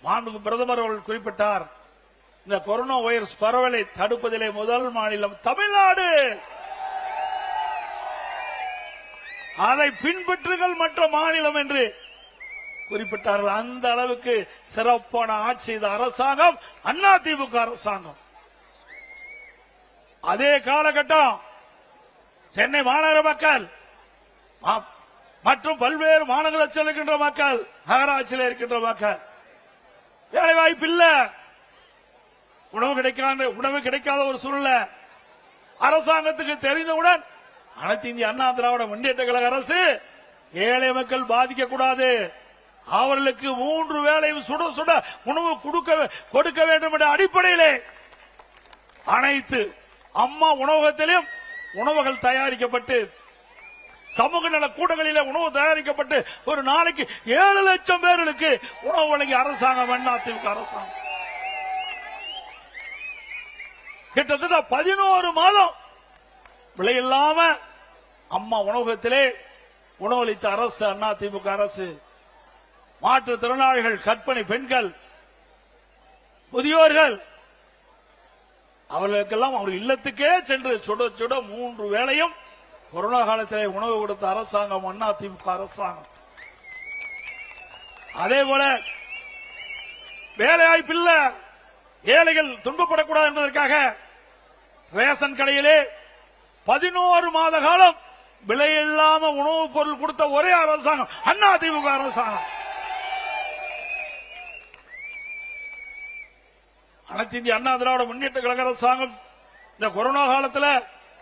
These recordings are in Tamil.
மாண்புமிகு பிரதமர் அவர்கள் குறிப்பிட்டார், இந்த கொரோனா வைரஸ் பரவலை தடுப்பதிலே முதல் மாநிலம் தமிழ்நாடு. அதை பின்பற்றுங்கள் மற்ற மாநிலம் என்று குறிப்பிட்டார்கள். அந்த அளவுக்கு சிறப்பான ஆட்சி செய்த அரசாங்கம் அதிமுக அரசாங்கம். அதே காலகட்டம் சென்னை மாநகர மக்கள் மற்றும் பல்வேறு மாநகராட்சியில் இருக்கின்ற மக்கள், நகராட்சியில் இருக்கின்ற மக்கள் வேலை வாய்ப்பு இல்ல, உணவு கிடைக்காத ஒரு சூழ்நிலை. அரசாங்கத்துக்கு தெரிந்தவுடன் அனைத்து இந்திய அண்ணா திராவிட முன்னேற்ற கழக அரசு ஏழை மக்கள் பாதிக்க கூடாது, அவர்களுக்கு 3 வேளையும் சுட சுட உணவு கொடுக்க வேண்டும் என்ற அடிப்படையிலே அனைத்து அம்மா உணவகத்திலும் உணவுகள் தயாரிக்கப்பட்டு, சமூக நல கூட்டங்களிலே உணவு தயாரிக்கப்பட்டு ஒரு நாளைக்கு 7 லட்சம் பேர்களுக்கு உணவு வழங்கிய அரசாங்கம் அதிமுக அரசாங்கம். கிட்டத்தட்ட 11 மாதம் விலையில்லாம அம்மா உணவகத்திலே உணவளித்த அரசு அதிமுக அரசு. மாற்றுத்திறனாளிகள், கர்ப்பிணி பெண்கள், முதியோர்கள் அவர்களுக்கெல்லாம் அவர் இல்லத்துக்கே சென்று சுட சுட 3 வேளையும் கொரோனா காலத்திலே உணவு கொடுத்த அரசாங்கம் அதிமுக அரசாங்கம். அதே போல வேலை வாய்ப்பில்ல, ஏழைகள் துன்பப்படக்கூடாது என்பதற்காக ரேஷன் கடையிலே 11 மாத காலம் விலையில்லாம உணவுப் பொருள் கொடுத்த ஒரே அரசாங்கம் அதிமுக அரசாங்கம். அனைத்து இந்திய அண்ணா திராவிட முன்னேற்ற கழக அரசாங்கம் இந்த கொரோனா காலத்தில்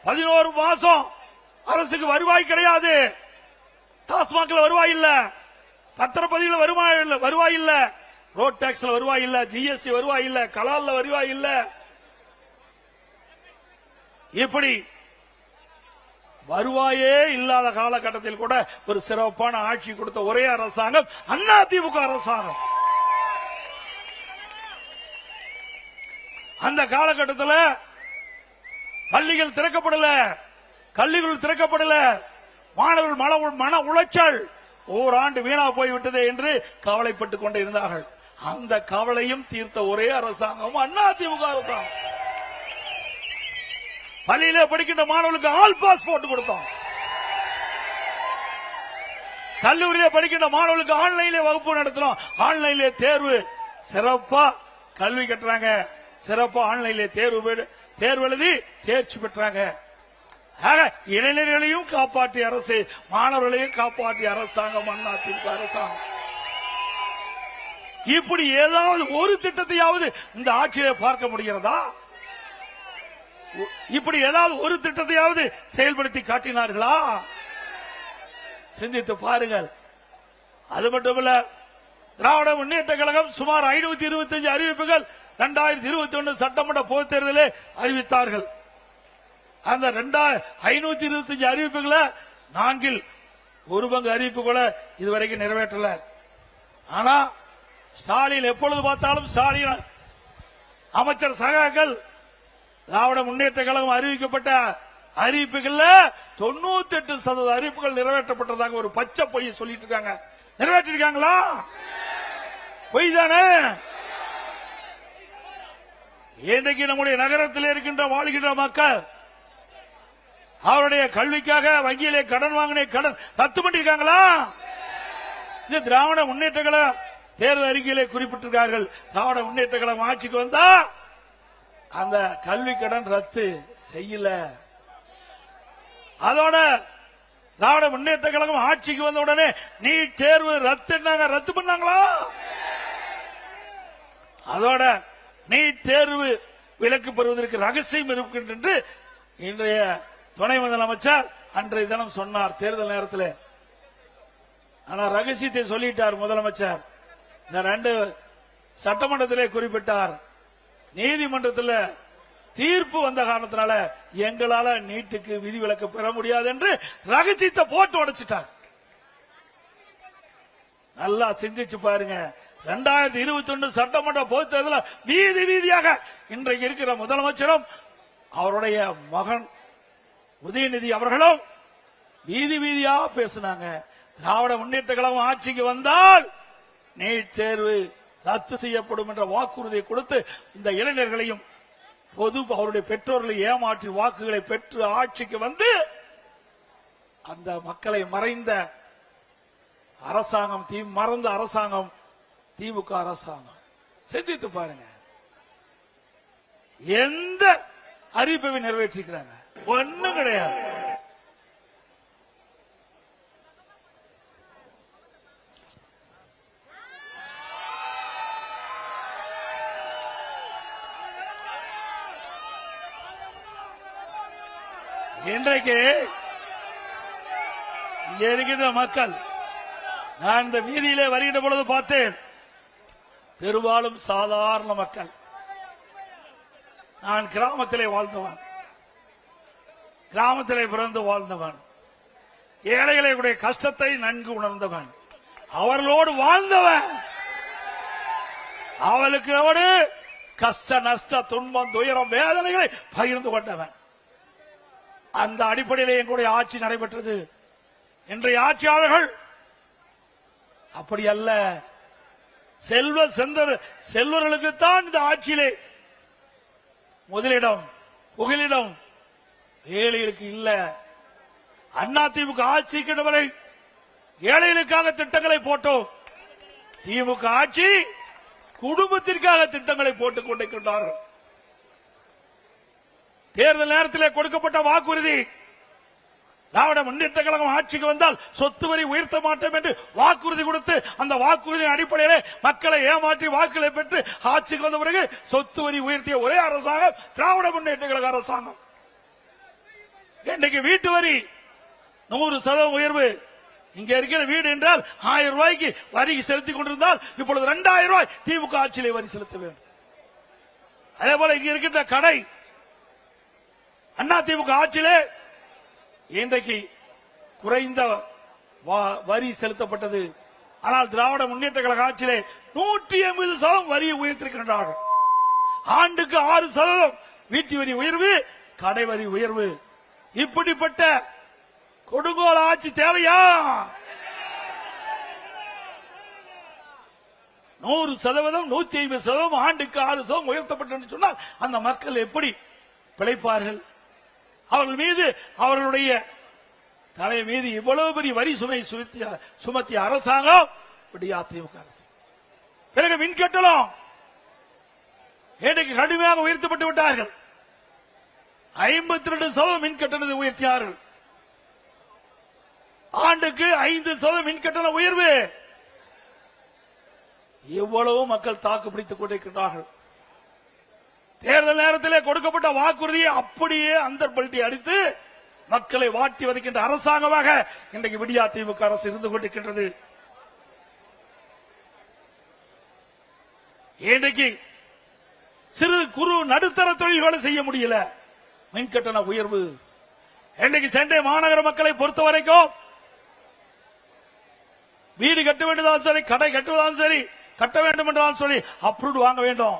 11 மாசம் அரசுக்கு வருவாய் கிடையாது. டாஸ்மாக்ல வருவாய் இல்ல, பத்திரப்பதிவுல வருவாய் இல்ல, ரோட் டாக்ஸ்ல வருவாய் இல்ல, ஜிஎஸ்டி வருவாய் இல்ல, கலால்ல வருவாய் இல்ல. இப்படி வருவாயே இல்லாத காலகட்டத்தில் கூட ஒரு சிறப்பான ஆட்சி கொடுத்த ஒரே அரசாங்கம் அதிமுக அரசாங்கம். அந்த காலகட்டத்தில் பள்ளிகள் திறக்கப்படல, கல்விகள் திறக்கப்படல, மாணவர்கள் மன உளைச்சல், ஓராண்டு வீணா போய்விட்டது என்று கவலைப்பட்டுக் கொண்டே இருந்தார்கள். அந்த கவலையும் தீர்த்த ஒரே அரசாங்கம் அதிமுக அரசாங்கம். பள்ளியிலே படிக்கின்ற மாணவர்களுக்கு ஆல் பாஸ் போட்டு கொடுத்தோம். கல்லூரியிலே படிக்கின்ற மாணவர்களுக்கு ஆன்லைனிலே வகுப்பு நடத்தினோம். ஆன்லைனிலே தேர்வு, சிறப்பா கல்வி கட்டுறாங்க, சிறப்பா ஆன்லைனிலே தேர்வு எழுதி தேர்ச்சி பெற்றாங்க. இளைஞர்களையும் காப்பாற்றிய அரசு, மாணவர்களையும் காப்பாற்றிய அரசாங்கம் அதிமுக அரசாங்கம். இப்படி ஏதாவது ஒரு திட்டத்தையாவது இந்த ஆட்சியை பார்க்க முடிகிறதா? இப்படி ஏதாவது ஒரு திட்டத்தையாவது செயல்படுத்தி காட்டினார்களா? சிந்தித்து பாருங்கள். அது மட்டுமல்ல, திராவிட முன்னேற்ற கழகம் சுமார் 525 அறிவிப்புகள் 2021 சட்டமன்ற பொதுத் தேர்தலே அறிவித்தார்கள். அந்த 525 அறிவிப்புகளை 4 ஒரு பங்கு அறிவிப்புகளை இதுவரைக்கும் நிறைவேற்றல. ஆனா ஸ்டாலின் எப்பொழுது பார்த்தாலும் ஸ்டாலின் அமைச்சர் சகாக்கள் திராவிட முன்னேற்ற கழகம் அறிவிக்கப்பட்ட அறிவிப்புகள் 98% அறிவிப்புகள் நிறைவேற்றப்பட்டதாக ஒரு பச்சை பொய் சொல்லிட்டு இருக்காங்க. நிறைவேற்றிருக்காங்களா? பொய் தானே. இன்றைக்கு நம்முடைய நகரத்தில் இருக்கின்ற வாழ்கின்ற மக்கள் அவருடைய கல்விக்காக வங்கியிலே கடன் வாங்கின கடன் ரத்து பண்ணிருக்காங்களா? இது திராவிட முன்னேற்ற கழக தேர்தல் அறிக்கையிலே குறிப்பிட்டிருக்கார்கள். திராவிட முன்னேற்ற கழகம் ஆட்சிக்கு வந்தா அந்த கல்வி கடன் ரத்து செய்யல. அதோட திராவிட முன்னேற்ற கழகம் ஆட்சிக்கு வந்த உடனே நீட் தேர்வு ரத்து பண்ணாங்களா? அதோட நீட் தேர்வு விலக்கு பெறுவதற்கு ரகசியம் இருக்கின்ற இன்றைய துணை முதலமைச்சர் அன்றைய தினம் சொன்னார் தேர்தல் நேரத்தில். ஆனா ரகசியத்தை சொல்லிட்டார் முதலமைச்சர். இந்த 2 சட்டமன்றத்திலே குறிப்பிட்டார். நீதிமன்றத்தில் தீர்ப்பு வந்த காரணத்தினால எங்களால நீட்டுக்கு விதிவிலக்கு பெற முடியாது என்று ரகசியத்தை போட்டு உடைச்சிட்டார். நல்லா சிந்திச்சு பாருங்க. 2021 சட்டமன்ற பொதுத் தேர்தலில் வீதி வீதியாக இன்றைக்கு இருக்கிற முதலமைச்சரும் அவருடைய மகன் உதயநிதி அவர்களும் வீதி வீதியா பேசினாங்க. திராவிட முன்னேற்ற கழகம் ஆட்சிக்கு வந்தால் நீட் தேர்வு ரத்து செய்யப்படும் என்ற வாக்குறுதியை கொடுத்து இந்த இளைஞர்களையும் அவருடைய பெற்றோர்களை ஏமாற்றி வாக்குகளை பெற்று ஆட்சிக்கு வந்து அந்த மக்களை மறைந்த அரசாங்கம் மறந்த அரசாங்கம் திமுக அரசாங்கம். சிந்தித்து பாருங்க, எந்த அறிவிப்பை நிறைவேற்றிக்கிறாங்க? ஒண்ணும் கிடையாது. இன்றைக்கு இங்கே இருக்கின்ற மக்கள், நான் இந்த வீதியிலே வருகின்ற பொழுது பார்த்தேன், பெரும்பாலும் சாதாரண மக்கள். நான் கிராமத்திலே வாழ்ந்தவன், கிராமத்திலே பிறந்து வாழ்ந்தவன், ஏழைகளுடைய கஷ்டத்தை நன்கு உணர்ந்தவன், அவர்களோடு வாழ்ந்தவன், அவளுக்கு கஷ்ட நஷ்ட துன்பம் துயரம் வேதனைகளை பகிர்ந்து கொண்டவன். அந்த அடிப்படையில் எங்களுடைய ஆட்சி நடைபெற்றது. இன்றைய ஆட்சியாளர்கள் அப்படி அல்ல. செல்வர்களுக்குத்தான் இந்த ஆட்சியிலே முதலிடம் புகலிடம், ஏழைகளுக்கு இல்ல. அதிமுக ஆட்சிக்கு வரை ஏழைகளுக்காக திட்டங்களை போட்டோம். திமுக ஆட்சி குடும்பத்திற்காக திட்டங்களை போட்டுக் கொண்டிருக்கின்றார்கள். தேர்தல் நேரத்தில் கொடுக்கப்பட்ட வாக்குறுதி, திராவிட முன்னேற்ற கழகம் ஆட்சிக்கு வந்தால் சொத்து வரி உயர்த்த மாட்டோம் என்று வாக்குறுதி கொடுத்து அந்த வாக்குறுதியின் அடிப்படையிலே மக்களை ஏமாற்றி வாக்குகளை பெற்று ஆட்சிக்கு வந்த பிறகு சொத்து வரி உயர்த்திய ஒரே அரசாங்கம் திராவிட முன்னேற்ற கழக அரசாங்கம். இன்றைக்கு வீட்டு வரி 100% உயர்வு. இங்க இருக்கிற வீடு என்றால் 1000 ரூபாய்க்கு வரி செலுத்திக் கொண்டிருந்தால் இப்பொழுது 2000 ரூபாய் திமுக ஆட்சியிலே வரி செலுத்த வேண்டும். அதே போல இங்க இருக்கின்ற கடை அதிமுக ஆட்சியிலே இன்றைக்கு குறைந்த வரி செலுத்தப்பட்டது. ஆனால் திராவிட முன்னேற்ற கழக ஆட்சியிலே 180% வரியை உயர்த்திருக்கின்றார்கள். ஆண்டுக்கு 6% வீட்டு வரி உயர்வு, கடை வரி உயர்வு. இப்படிப்பட்ட கொடுங்கோல் ஆட்சி தேவையா? 100%, 150%, ஆண்டுக்கு 6% உயர்த்தப்பட்டு சொன்னால் அந்த மக்கள் எப்படி பிழைப்பார்கள்? அவர்கள் மீது, அவர்களுடைய தலை மீது இவ்வளவு பெரிய வரி சுமை சுமத்திய அரசாங்கம் அதிமுக அரசு. பிறகு மின்கட்டணம் இன்றைக்கு கடுமையாக உயர்த்தப்பட்டு விட்டார்கள். 52% மின் கட்டணத்தை உயர்த்தியார்கள். ஆண்டுக்கு 5% மின் கட்டண உயர்வு. எவ்வளவு மக்கள் தாக்கு பிடித்துக் கொண்டிருக்கிறார்கள். தேர்தல் நேரத்திலே கொடுக்கப்பட்ட வாக்குறுதியை அப்படியே அந்தர்பல்ட்டி அடித்து மக்களை வாட்டி வதைக்கின்ற அரசாங்கமாக இன்றைக்கு அதிமுக அரசு இருந்து கொண்டிருக்கின்றது. இன்றைக்கு சிறு குறு நடுத்தர தொழில்களை செய்ய முடியல. மின்கட்டண உயர்வு. இன்றைக்கு சென்னை மாநகர மக்களை பொறுத்த வரைக்கும் வீடு கட்ட வேண்டியதாலும் சரி, கடை கட்டுவதாலும் சரி, கட்ட வேண்டும் என்றாலும் சொல்லி அப்ரூவ் வாங்க வேண்டும்.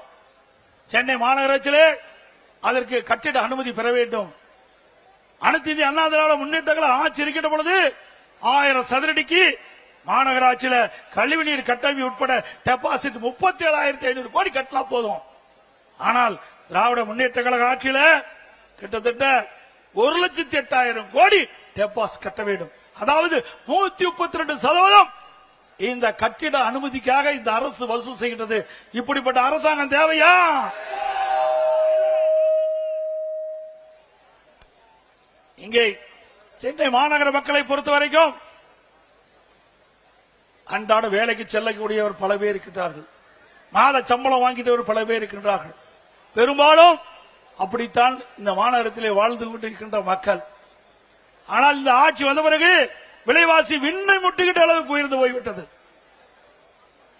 சென்னை மாநகராட்சியிலே அதற்கு கட்டிட அனுமதி பெற வேண்டும். அனைத்து இந்திய அண்ணா திராவிட முன்னேற்ற கழகம் ஆட்சி இருக்கின்ற பொழுது 1000 சதுரடிக்கு மாநகராட்சியில கழிவுநீர் கட்டமைப்பு உட்பட டெபாசிட் 37,500 கோடி கட்டலாம் போதும். ஆனால் திராவிட முன்னேற்ற கழக ஆட்சியில கிட்டத்தட்ட 1,08,000 கோடி டெபாசிட் கட்ட வேண்டும். அதாவது 132% இந்த கட்டிட அனுமதிக்காக இந்த அரசு வசூல் செய்கின்றது. இப்படிப்பட்ட அரசாங்கம் தேவையா? இங்கே சென்னை மாநகர மக்களை பொறுத்த வரைக்கும் அன்றாட வேலைக்கு செல்லக்கூடியவர் பல பேர் இருக்கின்றார்கள். மாத சம்பளம் வாங்கிட்டவர் பல பேர் இருக்கின்றார்கள். பெரும்பாலும் அப்படித்தான் இந்த மாநகரத்திலே வாழ்ந்து கொண்டிருக்கின்ற மக்கள். ஆனால் இந்த ஆட்சி வந்த பிறகு விலைவாசி விண்ணை முட்டுகின்ற அளவுக்கு உயர்ந்து போய்விட்டது.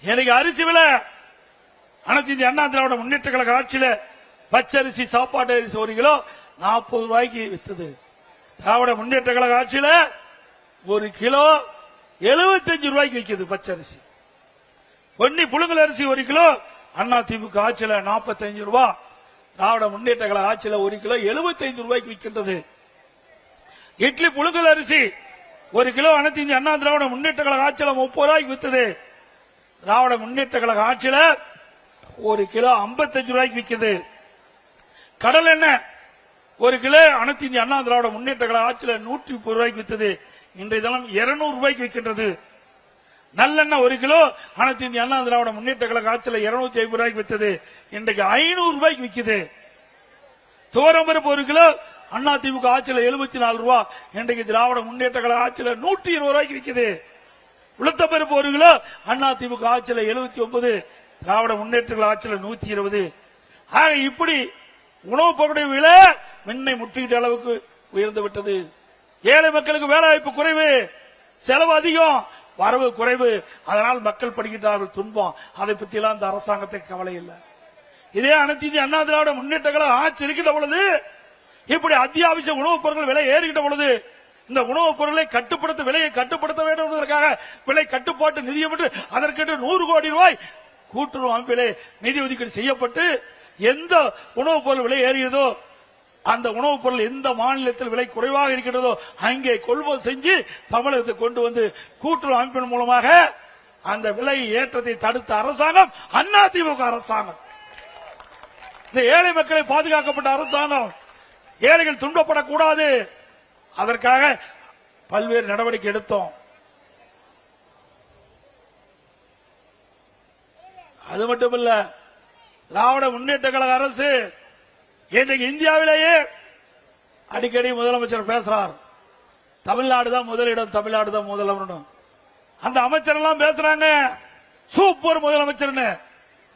எனக்கு அரிசி விலை அனைத்து இந்திய அண்ணா திராவிட முன்னேற்ற கழக ஆட்சியில பச்சரிசி, சாப்பாட்டு அரிசி 1 கிலோ 40 ரூபாய்க்கு வித்தது. திராவிட முன்னேற்ற கழக ஆட்சியில 1 கிலோ 75 ரூபாய்க்கு விற்கிறது பச்சரிசி. பொன்னி புழுங்கல் அரிசி 1 கிலோ அண்ணா திமுக ஆட்சியில 45 ரூபாய். திராவிட முன்னேற்ற கழக ஆட்சியில 1 கிலோ 75 ரூபாய்க்கு விற்கின்றது. இட்லி புழுங்கல் அரிசி 1 கிலோ அனைத்து இந்திய அண்ணா திராவிட முன்னேற்ற கழக ஆட்சியில 30 ரூபாய்க்கு வித்தது. திராவிட முன்னேற்ற கழக ஆட்சியில ஒரு கிலோ 55 ரூபாய்க்கு விற்குது. கடல் எண்ணெய் ஒரு கிலோ அனைத்து இந்திய அண்ணா திராவிட முன்னேற்ற கழக ஆட்சியில 130 ரூபாய்க்கு வித்தது. இன்றைய தினம் 200 ரூபாய்க்கு விற்கின்றது. நல்லெண்ணெய் ஒரு கிலோ அனைத்து இந்திய அண்ணா திராவிட முன்னேற்ற கழக ஆட்சியில 250 ரூபாய்க்கு வித்தது. இன்றைக்கு 500 ரூபாய்க்கு விற்குது. துவரம்பருப்பு ஒரு கிலோ அண்ணா திமுக ஆட்சியில 74 ரூபாய், இன்றைக்கு திராவிட முன்னேற்ற கழக ஆட்சியில 120 ரூபாய்க்கு விற்குது. உளுத்தப்பருப்பு ஒரு கிலோ அண்ணா திமுக ஆட்சியில 79, திராவிட முன்னேற்ற கழக ஆட்சியில 120. ஆக இப்படி உணவுப் பொருட்களுடைய விலை மின்னை முற்றிட்ட அளவுக்கு உயர்ந்து விட்டது. ஏழை மக்களுக்கு வேலை வாய்ப்பு குறைவு, செலவு அதிகம், வரவு குறைவு. அதனால் மக்கள் படுகின்றார்கள் துன்பம். அதை பத்தி எல்லாம் இந்த அரசாங்கத்துக்கு கவலை இல்லை. இதே அனைத்து இந்திய அண்ணா திராவிட முன்னேற்ற கழக ஆட்சி இருக்கின்ற பொழுது இப்படி அத்தியாவசிய உணவுப் பொருட்கள் விலை ஏறுகின்ற பொழுது இந்த உணவுப் பொருளை கட்டுப்படுத்த விலையை கட்டுப்படுத்த வேண்டும் என்பதற்காக விலை கட்டுப்பாட்டு நிதியம் என்று அதற்கென்று 100 கோடி ரூபாய் கூட்டுறவு அமைப்பிலே நிதி ஒதுக்கீடு செய்யப்பட்டு எந்த உணவுப் பொருள் விலை ஏறியதோ அந்த உணவுப் பொருள் எந்த மாநிலத்தில் விலை குறைவாக இருக்கின்றதோ அங்கே கொள்முதல் செஞ்சு தமிழகத்தை கொண்டு வந்து கூட்டுறவு அமைப்பின் மூலமாக அந்த விலை ஏற்றத்தை தடுத்த அரசாங்கம் அதிமுக அரசாங்கம். இந்த ஏழை மக்களை பாதுகாக்கப்பட்ட அரசாங்கம். ஏழைகள் துன்பப்படக்கூடாது, அதற்காக பல்வேறு நடவடிக்கை எடுத்தோம். அது மட்டுமல்ல, திராவிட முன்னேற்ற கழக அரசு இன்றைக்கு இந்தியாவிலேயே அடிக்கடி முதலமைச்சர் பேசுறார், தமிழ்நாடு தான் முதலிடம், தமிழ்நாடு தான் முதலமைச்சர். அந்த அமைச்சர் எல்லாம் பேசுறாங்க சூப்பர் முதலமைச்சர்.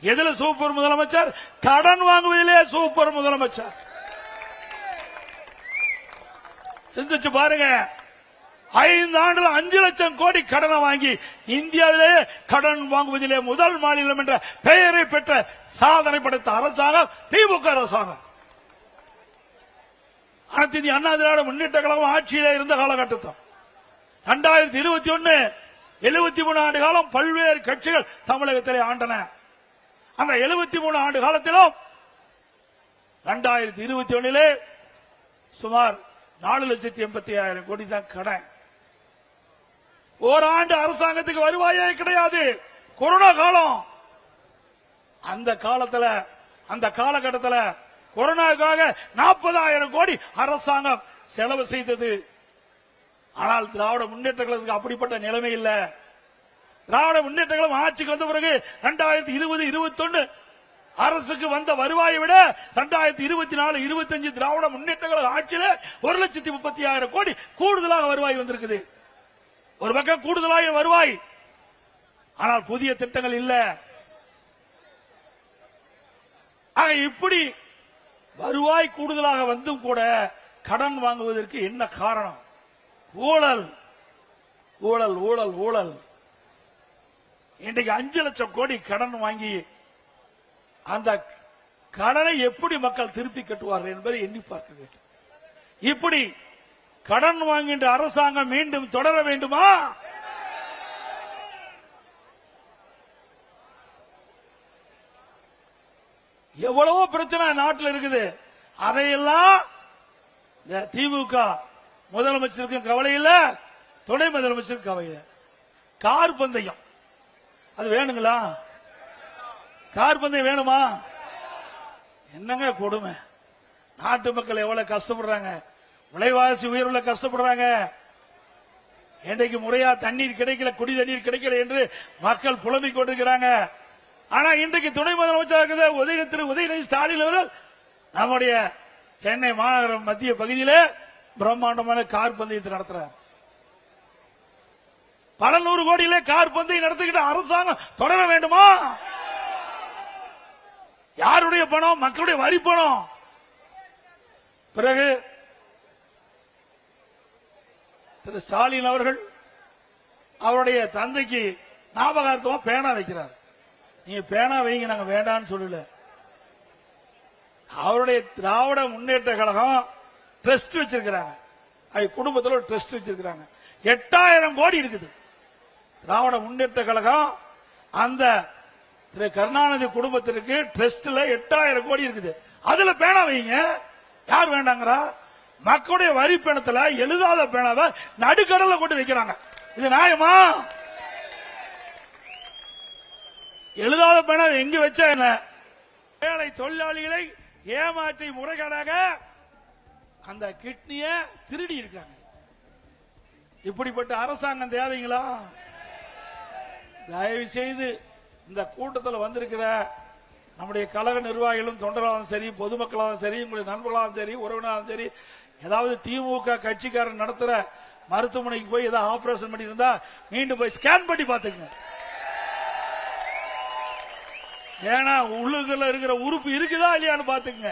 எதுல சூப்பர் முதலமைச்சர்? கடன் வாங்குவதிலே சூப்பர் முதலமைச்சர். சிந்திச்சு பாருங்க, 5 ஆண்டுல 5 லட்சம் கோடி கடனை வாங்கி இந்தியாவிலேயே கடன் வாங்குவதிலே முதல் மாநிலம் என்ற பெயரை பெற்ற சாதனை படைத்த அரசாங்கம் திமுக அரசாங்கம். அனைத்து இந்திய அண்ணா திராவிட முன்னேற்ற கழகம் ஆட்சியிலே இருந்த காலகட்டத்தில் 2021 73 ஆண்டு காலம் பல்வேறு கட்சிகள் தமிழகத்திலே ஆண்டன. அந்த 73 ஆண்டு காலத்திலும் 2021 சுமார் 4,80,000 கோடி தான் கடன். ஓராண்டு அரசாங்கத்துக்கு வருவாயே கிடையாது. கொரோனா காலம். அந்த காலகட்டத்தில் கொரோனாவுக்காக 40,000 கோடி அரசாங்கம் செலவு செய்தது. ஆனால் திராவிட முன்னேற்ற கழகத்துக்கு அப்படிப்பட்ட நிலைமை இல்ல. திராவிட முன்னேற்ற கழகம் ஆட்சிக்கு வந்த பிறகு 2020-21 அரசுக்கு வந்த வருவாயை விட 2024-25 திராவிட முன்னேற்ற கழக ஆட்சியில 1,30,000 கோடி கூடுதலாக வருவாய் வந்திருக்குது. ஒரு பக்கம் கூடுதலாக வருவாய், ஆனால் புதிய திட்டங்கள் இல்ல. ஆக இப்படி வருவாய் கூடுதலாக வந்தும் கூட கடன் வாங்குவதற்கு என்ன காரணம்? ஊழல், ஊழல், ஊழல், ஊழல். இன்றைக்கு 5 லட்சம் கோடி கடன் வாங்கி அந்த கடனை எப்படி மக்கள் திருப்பி கட்டுவார்கள் என்பதை எண்ணி பார்க்க வேண்டும். இப்படி கடன் வாங்குகின்ற அரசாங்கம் மீண்டும் தொடர வேண்டுமா? எவ்வளவோ பிரச்சனை நாட்டில் இருக்குது. அதையெல்லாம் திமுக முதலமைச்சருக்கும் கவலை இல்ல, துணை முதலமைச்சருக்கு கவலை இல்ல. கார் பந்தயம் அது வேணுங்களா? கார் பந்தயம் வேணுமா? என்னங்க கொடுமை. நாட்டு மக்கள் எவ்வளவு கஷ்டப்படுறாங்க, விலைவாசி உயர்வுல கஷ்டப்படுறாங்க. இன்றைக்கு முறையா தண்ணீர் கிடைக்கல, குடி தண்ணீர் கிடைக்கல என்று மக்கள் புலம்பிக் கொண்டிருக்கிறாங்க. ஆனா இன்றைக்கு துணை முதலமைச்சர் திரு உதயநிதி ஸ்டாலின் அவர்கள் நம்முடைய சென்னை மாநகரம் மத்திய பகுதியிலே பிரம்மாண்டமான கார் பந்தயத்தை நடத்துறார். பல 100 கோடியிலே கார் பந்தயம் நடத்துகின்ற அரசாங்கம் தொடர வேண்டுமா? யாருடைய பணம்? மக்களுடைய வரி பணம். பிறகு திரு ஸ்டாலின் அவர்கள் அவருடைய தந்தைக்கு ஞாபகார்த்தமா பேனா வைக்கிறார். நீங்க பேனா வைங்க, நாங்க வேண்டான்னு சொல்லல. அவருடைய திராவிட முன்னேற்ற கழகம் ட்ரஸ்ட் வச்சிருக்கிறாங்க. குடும்பத்தில் ஒரு ட்ரஸ்ட் வச்சிருக்கிறாங்க. 8000 கோடி இருக்குது. திராவிட முன்னேற்ற கழகம் அந்த திரு கருணாநிதி குடும்பத்திற்கு ட்ரஸ்ட்ல 8000 கோடி இருக்குது. அதுல பேனா வைங்க. யார் வேண்டாங்கிறா? மக்களுடைய வரி பணத்துல எழுதாத பேனாவை நடுக்கடல கொண்டு வைக்கிறாங்க. இது நியாயமா? எழுதாத பேனா எங்க வச்சா என்ன? ஏழை தொழிலாளிகளை ஏமாற்றி முறைகேடாக அந்த கிட்னிய திருடி இருக்காங்க. இப்படிப்பட்ட அரசாங்கம் தேவைங்களா? தயவு செய்து இந்த கூட்டத்தில் வந்திருக்கிற நம்முடைய கழக நிர்வாகிகளும் தொண்டர்களாலும் சரி, பொதுமக்களாலும் சரி, உங்களுடைய நண்பர்களாலும் சரி, உறவினராலும் சரி, ஏதாவது திமுக கட்சிக்காரன் நடத்துற மருத்துவமனைக்கு போய் ஏதாவது ஆபரேஷன் பண்ணி இருந்தா மீண்டும் போய் ஸ்கேன் பண்ணி பாத்துங்க. ஏன்னா உள்ளுக்குள்ள இருக்கிற உறுப்பு இருக்குதா இல்லையான்னு பாத்துங்க.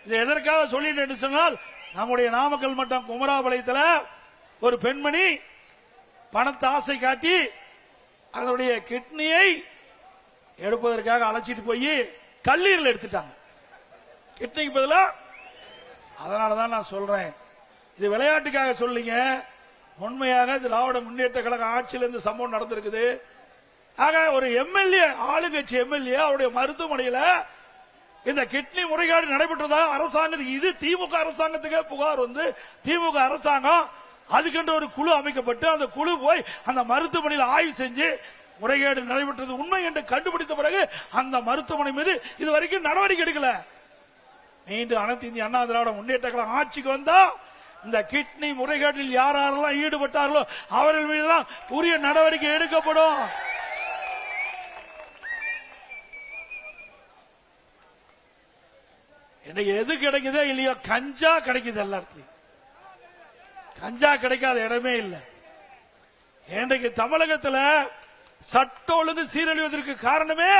இது எதற்காக சொல்லிட்டு சொன்னால், நம்முடைய நாமக்கல் மட்டம் குமராபாளையத்தில் ஒரு பெண்மணி பணத்தை ஆசை காட்டி அதனுடைய கிட்னியை எடுப்பதற்காக அழைச்சிட்டு போய் கல்லீரல் எடுத்துட்டாங்க, கிட்னிக்கு பதிலா. அதனாலதான் நான் சொல்றேன், இது விளையாட்டுக்காக சொல்லிங்க. உண்மையாக திராவிட முன்னேற்ற கழக ஆட்சியில் இந்த சம்பவம் நடந்திருக்குது. ஆக ஒரு எம்எல்ஏ, ஆளுங்கட்சி எம்எல்ஏ, அவருடைய மருத்துவமனையில் இந்த கிட்னி முறைகேடு நடைபெற்றதா அரசாங்கத்துக்கு, இது திமுக அரசாங்கத்துக்கே புகார் வந்து திமுக அரசாங்கம் அதுக்கென்று ஒரு குழு அமைக்கப்பட்டு அந்த குழு போய் அந்த மருத்துவமனையில் ஆய்வு செஞ்சு முறைகேடு நடைபெற்றது உண்மை என்று கண்டுபிடித்த பிறகு அந்த மருத்துவமனை மீது இதுவரைக்கும் நடவடிக்கை எடுக்கல. மீண்டும் அனைத்து இந்திய அண்ணா திராவிட முன்னேற்ற கழகம் ஆட்சிக்கு வந்தா இந்த கிட்னி முறைகேட்டில் யாரெல்லாம் ஈடுபட்டார்களோ அவர்கள் மீதுதான் உரிய நடவடிக்கை எடுக்கப்படும். இன்னைக்கு எது கிடைக்குதோ இல்லையோ, கஞ்சா கிடைக்குது எல்லாத்தையும். கஞ்சா கிடைக்காத இடமே இல்லை. இன்றைக்கு தமிழகத்தில் சட்ட ஒழுங்கு சீரழிவதற்கு காரணமே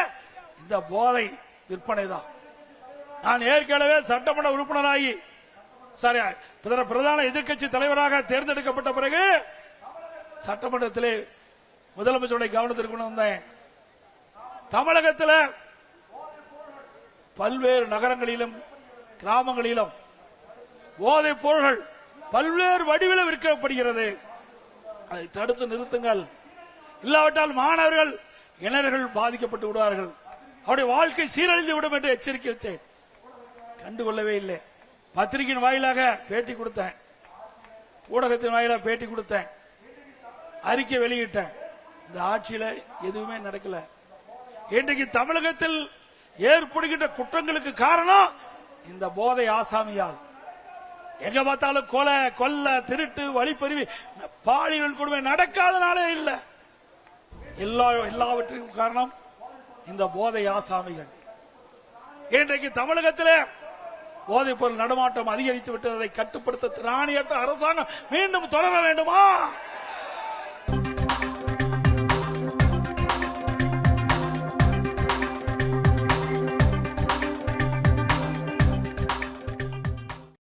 இந்த போதை விற்பனை தான். நான் ஏற்கனவே சட்டமன்ற உறுப்பினராகி பிரதான எதிர்க்கட்சி தலைவராக தேர்ந்தெடுக்கப்பட்ட பிறகு சட்டமன்றத்திலே முதலமைச்சருடைய கவனத்திற்கு கொண்டு வந்தேன். தமிழகத்தில் பல்வேறு நகரங்களிலும் கிராமங்களிலும் போதைப் பொருள்கள் பல்வேறு வடிவில் விற்கப்படுகிறது. அதை தடுத்து நிறுத்துங்கள், இல்லாவிட்டால் மாணவர்கள் இளைஞர்கள் பாதிக்கப்பட்டு விடுவார்கள், அவருடைய வாழ்க்கை சீரழிந்து விடும் என்று எச்சரிக்கைத்தேன். கண்டுகொள்ளவே இல்லை. பத்திரிகையின் வாயிலாக பேட்டி கொடுத்தேன், ஊடகத்தின் வாயிலாக பேட்டி கொடுத்தேன், அறிக்கை வெளியிட்டேன். இந்த ஆட்சியில எதுவுமே நடக்கல. இன்றைக்கு தமிழகத்தில் ஏற்படுகின்ற குற்றங்களுக்கு காரணம் இந்த போதை ஆசாமியால். எங்க பார்த்தாலும் கொலை, கொல்ல, திருட்டு, வழிப்பறிவு, பாலியல் கொடுமை நடக்காதனாலே இல்லை. எல்லாவற்றிற்கும் காரணம் இந்த போதை ஆசாமிகள். இன்றைக்கு தமிழகத்தில் போதைப் பொருள் நடமாட்டம் அதிகரித்து விட்டதை கட்டுப்படுத்த திராணியற்ற அரசாங்கம் மீண்டும் தொடர வேண்டுமா?